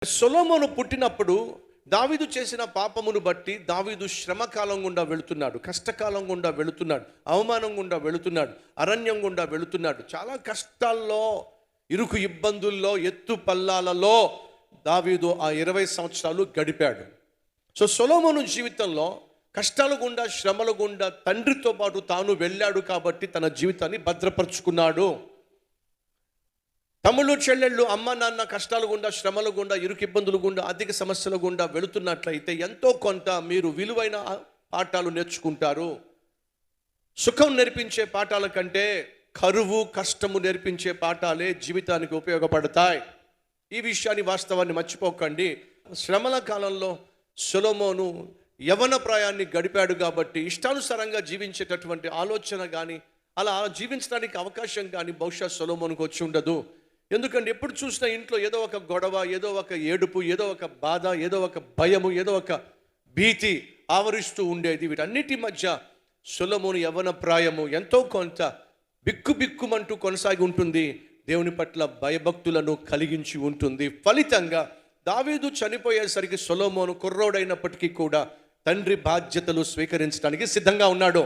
సొలొమోను పుట్టినప్పుడు దావీదు చేసిన పాపమును బట్టి దావీదు శ్రమకాలం గుండా వెళుతున్నాడు, కష్టకాలం గుండా వెళుతున్నాడు, అవమానం గుండా వెళుతున్నాడు, అరణ్యం గుండా వెళుతున్నాడు. చాలా కష్టాల్లో, ఇరుకు ఇబ్బందుల్లో, ఎత్తు పల్లాలలో దావీదు ఆ 20 సంవత్సరాలు గడిపాడు. సో సొలొమోను జీవితంలో కష్టాల గుండా, శ్రమల గుండా తండ్రితో పాటు తాను వెళ్ళాడు కాబట్టి తన జీవితాన్ని భద్రపరుచుకున్నాడు. తమ్ముళ్ళు, చెల్లెళ్ళు, అమ్మ నాన్న కష్టాల గుండా, శ్రమల గుండా, ఇరుకు ఇబ్బందుల గుండా, ఆర్థిక సమస్యల గుండా వెళుతున్నట్లయితే ఎంతో కొంత మీరు విలువైన పాఠాలు నేర్చుకుంటారు. సుఖం నేర్పించే పాఠాల కంటే కరువు, కష్టము నేర్పించే పాఠాలే జీవితానికి ఉపయోగపడతాయి. ఈ విషయాన్ని, వాస్తవాన్ని మర్చిపోకండి. శ్రమల కాలంలో సొలొమోను యవన ప్రాయాన్ని గడిపాడు కాబట్టి ఇష్టానుసారంగా జీవించేటటువంటి ఆలోచన కానీ, అలా జీవించడానికి అవకాశం కానీ బహుశా సొలొమోనుకు వచ్చి ఉండదు. ఎందుకంటే ఎప్పుడు చూసినా ఇంట్లో ఏదో ఒక గొడవ, ఏదో ఒక ఏడుపు, ఏదో ఒక బాధ, ఏదో ఒక భయము, ఏదో ఒక భీతి ఆవరిస్తూ ఉండేది. వీటన్నిటి మధ్య సొలొమోను యవ్వన ప్రాయము ఎంతో కొంత బిక్కుమంటూ కొనసాగి ఉంటుంది. దేవుని పట్ల భయభక్తులను కలిగించి ఉంటుంది. ఫలితంగా దావీదు చనిపోయేసరికి సొలొమోను కుర్రోడైనప్పటికీ కూడా తండ్రి బాధ్యతలు స్వీకరించడానికి సిద్ధంగా ఉన్నాడు.